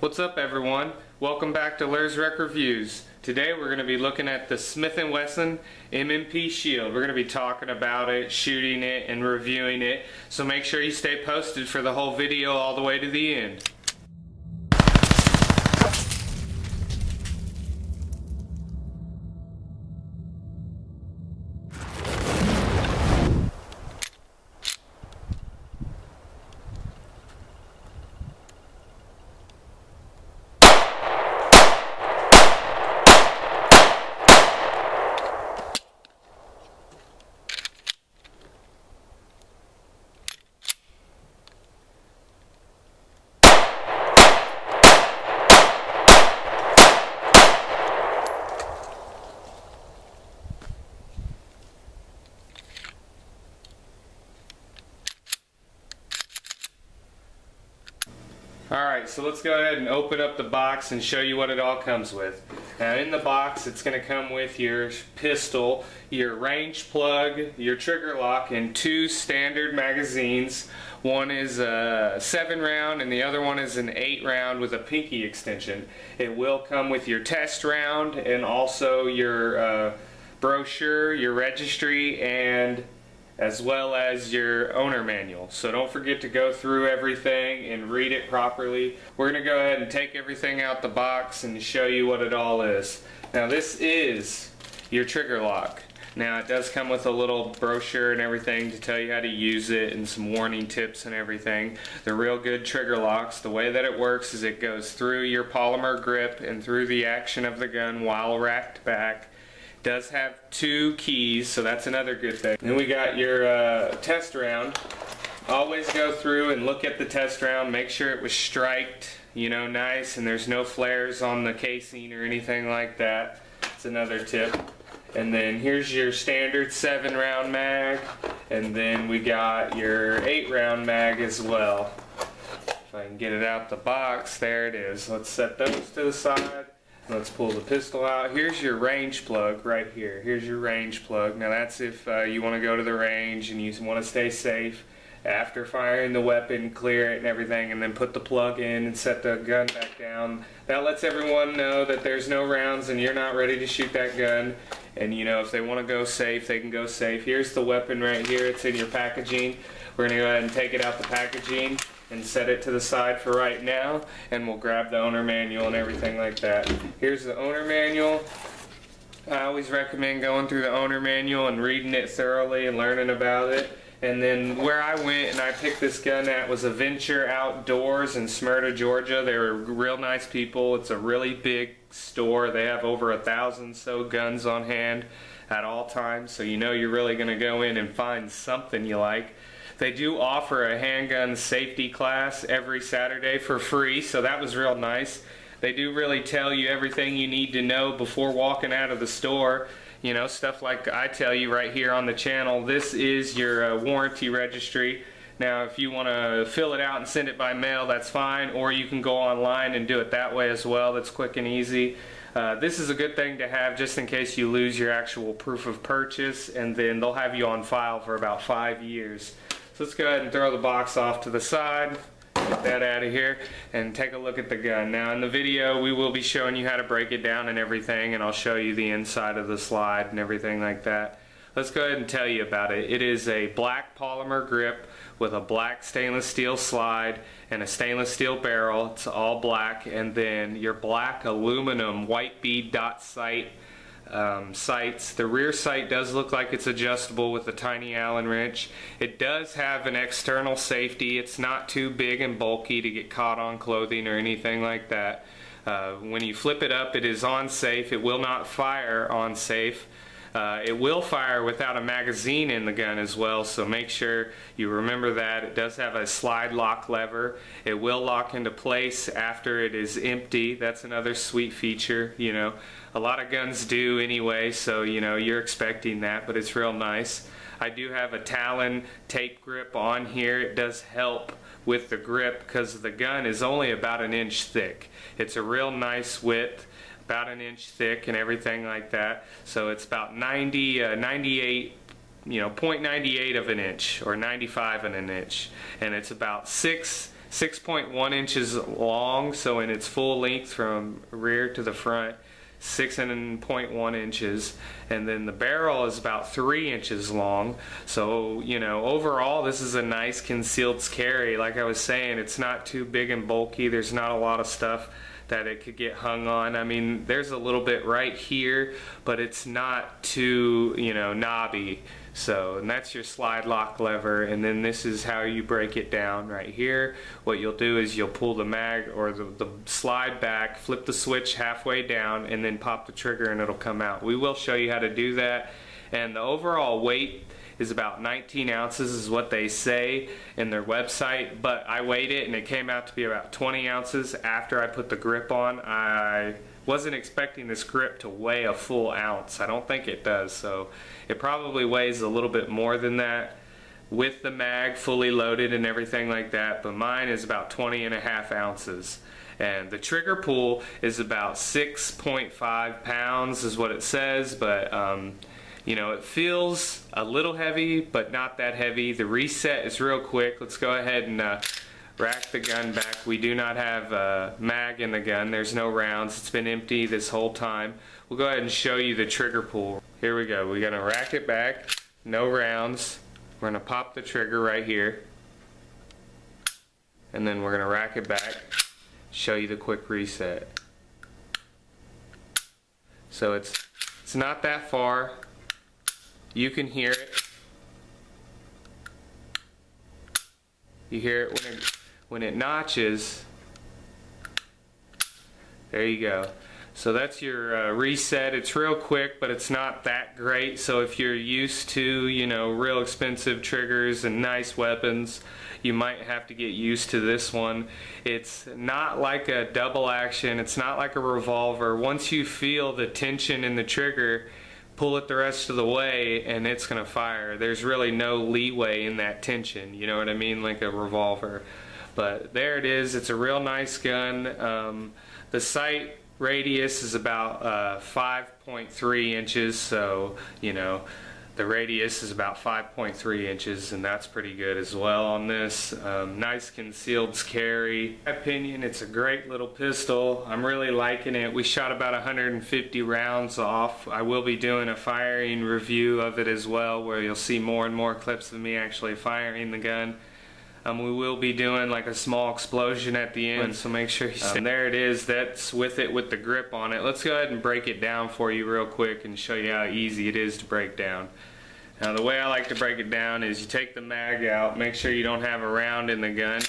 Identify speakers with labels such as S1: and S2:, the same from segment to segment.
S1: What's up everyone? Welcome back to Lurs Rec Reviews. Today we're going to be looking at the Smith Wesson M&P Shield. We're going to be talking about it, shooting it, and reviewing it. So make sure you stay posted for the whole video all the way to the end. Alright, so let's go ahead and open up the box and show you what it all comes with. Now in the box it's going to come with your pistol, your range plug, your trigger lock, and two standard magazines. One is a 7-round and the other one is an 8-round with a pinky extension. It will come with your test round and also your brochure, your registry, and as well as your owner manual. So don't forget to go through everything and read it properly. We're going to go ahead and take everything out the box and show you what it all is. Now this is your trigger lock. Now it does come with a little brochure and everything to tell you how to use it and some warning tips and everything. They're real good trigger locks. The way that it works is it goes through your polymer grip and through the action of the gun while racked back. Does have two keys, so that's another good thing. Then we got your test round. Always go through and look at the test round, make sure it was striked, you know, nice, and there's no flares on the casing or anything like that. That's another tip. And then here's your standard 7-round mag, and then we got your 8-round mag as well. If I can get it out the box, there it is. Let's set those to the side. Let's pull the pistol out. Here's your range plug right here. Here's your range plug. Now that's if you want to go to the range and you want to stay safe after firing the weapon, clear it and everything, and then put the plug in and set the gun back down. That lets everyone know that there's no rounds and you're not ready to shoot that gun. And you know, if they want to go safe, they can go safe. Here's the weapon right here. It's in your packaging. We're going to go ahead and take it out the packaging and set it to the side for right now, and we'll grab the owner manual and everything like that. Here's the owner manual. I always recommend going through the owner manual and reading it thoroughly and learning about it. And then where I went and I picked this gun at was Adventure Outdoors in Smyrna, Georgia. They were real nice people. It's a really big store. They have over 1,000 so guns on hand at all times, so you know you're really going to go in and find something you like. They do offer a handgun safety class every Saturday for free, so that was real nice. They do really tell you everything you need to know before walking out of the store. You know, stuff like I tell you right here on the channel. This is your warranty registry. Now if you want to fill it out and send it by mail, that's fine, or you can go online and do it that way as well. That's quick and easy. This is a good thing to have just in case you lose your actual proof of purchase, and then they'll have you on file for about 5 years. So let's go ahead and throw the box off to the side, get that out of here, and take a look at the gun. Now in the video we will be showing you how to break it down and everything, and I'll show you the inside of the slide and everything like that. Let's go ahead and tell you about it. It is a black polymer grip with a black stainless steel slide and a stainless steel barrel. It's all black, and then your black aluminum white bead dot sight sights. The rear sight does look like it's adjustable with a tiny Allen wrench. It does have an external safety. It's not too big and bulky to get caught on clothing or anything like that. When you flip it up, it is on safe. It will not fire on safe. It will fire without a magazine in the gun as well, so make sure you remember that. It does have a slide lock lever. It will lock into place after it is empty. That's another sweet feature. You know, a lot of guns do anyway, so you know you're expecting that, but it's real nice. I do have a Talon tape grip on here. It does help with the grip because the gun is only about 1 inch thick. It's a real nice width, about 1 inch thick and everything like that. So it's about 98, you know, 0.98 of an inch or 95 of an inch, and it's about 6 6.1 inches long, so in its full length from rear to the front, 6.1 inches, and then the barrel is about 3 inches long. So, you know, overall this is a nice concealed carry. Like I was saying, it's not too big and bulky. There's not a lot of stuff that it could get hung on. I mean, there's a little bit right here, but it's not too, you know, knobby. So, and that's your slide lock lever, and then this is how you break it down right here. What you'll do is you'll pull the mag or the slide back, flip the switch halfway down, and then pop the trigger and it'll come out. We will show you how to do that. And the overall weight is about 19 ounces is what they say in their website, but I weighed it and it came out to be about 20 ounces after I put the grip on. I wasn't expecting this grip to weigh a full ounce. I don't think it does, so it probably weighs a little bit more than that with the mag fully loaded and everything like that, but mine is about 20.5 ounces. And the trigger pull is about 6.5 pounds is what it says, but you know, it feels a little heavy, but not that heavy. The reset is real quick. Let's go ahead and rack the gun back. We do not have a mag in the gun. There's no rounds. It's been empty this whole time. We'll go ahead and show you the trigger pull. Here we go. We're gonna rack it back. No rounds. We're gonna pop the trigger right here. And then we're gonna rack it back. Show you the quick reset. So it's not that far. You can hear it. You hear it when it notches. There you go. So that's your reset. It's real quick, but it's not that great. So if you're used to, you know, real expensive triggers and nice weapons, you might have to get used to this one. It's not like a double action. It's not like a revolver. Once you feel the tension in the trigger, pull it the rest of the way and it's gonna fire. There's really no leeway in that tension, you know what I mean, like a revolver. But there it is. It's a real nice gun. The sight radius is about 5.3 inches, so you know the radius is about 5.3 inches, and that's pretty good as well on this. Nice concealed carry. In my opinion, it's a great little pistol. I'm really liking it. We shot about 150 rounds off. I will be doing a firing review of it as well, where you'll see more and more clips of me actually firing the gun. We will be doing like a small explosion at the end, so make sure you stay. There it is. That's with it with the grip on it. Let's go ahead and break it down for you real quick and show you how easy it is to break down. Now the way I like to break it down is you take the mag out, make sure you don't have a round in the gun,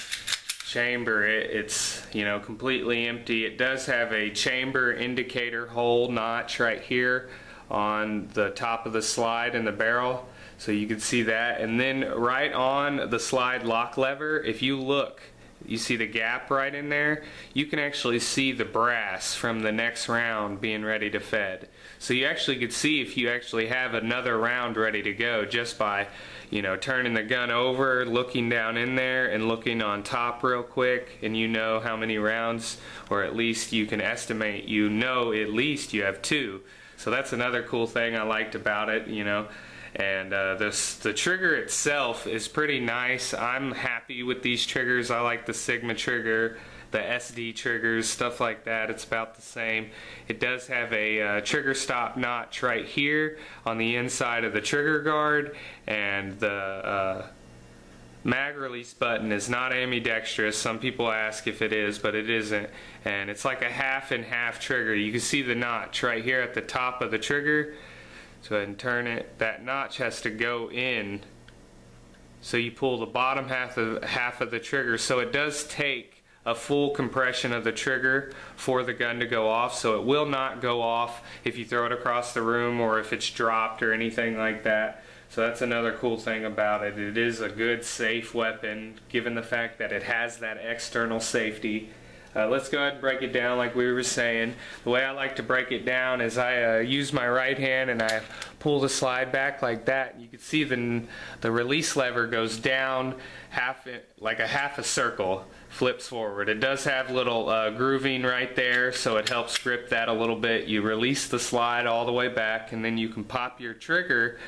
S1: chamber it. It's, you know, completely empty. It does have a chamber indicator hole notch right here on the top of the slide in the barrel, so you can see that. And then right on the slide lock lever, if you look, you see the gap right in there. You can actually see the brass from the next round being ready to fed. So you actually could see if you actually have another round ready to go just by, you know, turning the gun over, looking down in there, and looking on top real quick, and you know how many rounds, or at least you can estimate, you know at least you have 2. So that's another cool thing I liked about it, you know. And the trigger itself is pretty nice. I'm happy with these triggers. I like the Sigma trigger, the SD triggers, stuff like that. It's about the same. It does have a trigger stop notch right here on the inside of the trigger guard, and the mag release button is not ambidextrous. Some people ask if it is, but it isn't. And it's like a half and half trigger. You can see the notch right here at the top of the trigger. So go ahead and turn it. That notch has to go in, so you pull the bottom half of the trigger. So it does take a full compression of the trigger for the gun to go off, so it will not go off if you throw it across the room or if it's dropped or anything like that. So that's another cool thing about it. It is a good, safe weapon, given the fact that it has that external safety. Let's go ahead and break it down like we were saying. The way I like to break it down is I use my right hand and I pull the slide back like that. You can see the release lever goes down like a half a circle, flips forward. It does have little grooving right there, so it helps grip that a little bit. You release the slide all the way back, and then you can pop your trigger,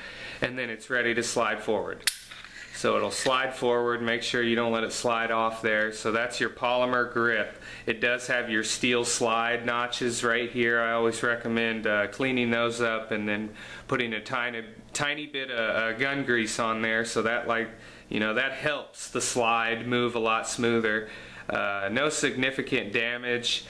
S1: and then it's ready to slide forward. So it'll slide forward. Make sure you don't let it slide off there. So that's your polymer grip. It does have your steel slide notches right here. I always recommend cleaning those up and then putting a tiny bit of gun grease on there, so that, like, you know, that helps the slide move a lot smoother. No significant damage.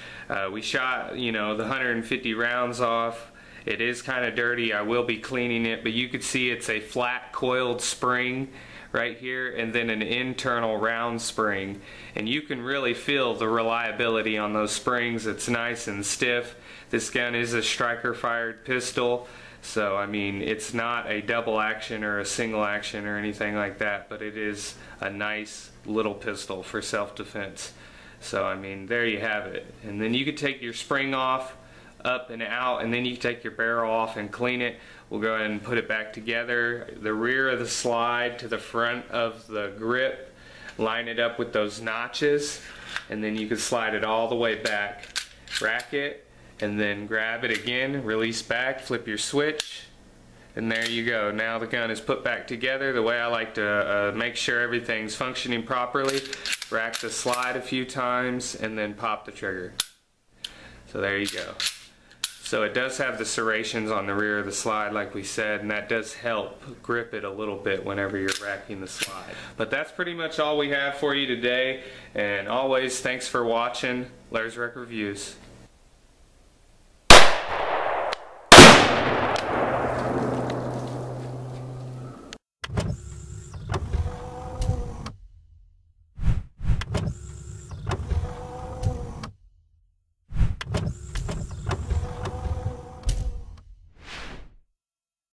S1: We shot, you know, the 150 rounds off. It is kind of dirty. I will be cleaning it, but you can see it's a flat coiled spring right here, and then an internal round spring, and you can really feel the reliability on those springs. It's nice and stiff. This gun is a striker fired pistol, so I mean, it's not a double action or a single action or anything like that, but it is a nice little pistol for self-defense. So I mean, there you have it. And then you can take your spring off, up and out, and then you take your barrel off and clean it. We'll go ahead and put it back together. The rear of the slide to the front of the grip, line it up with those notches, and then you can slide it all the way back. Rack it, and then grab it again, release back, flip your switch, and there you go. Now the gun is put back together the way I like to make sure everything's functioning properly. Rack the slide a few times and then pop the trigger. So there you go. So it does have the serrations on the rear of the slide, like we said, and that does help grip it a little bit whenever you're racking the slide. But that's pretty much all we have for you today, and always thanks for watching Larry's Rec Reviews.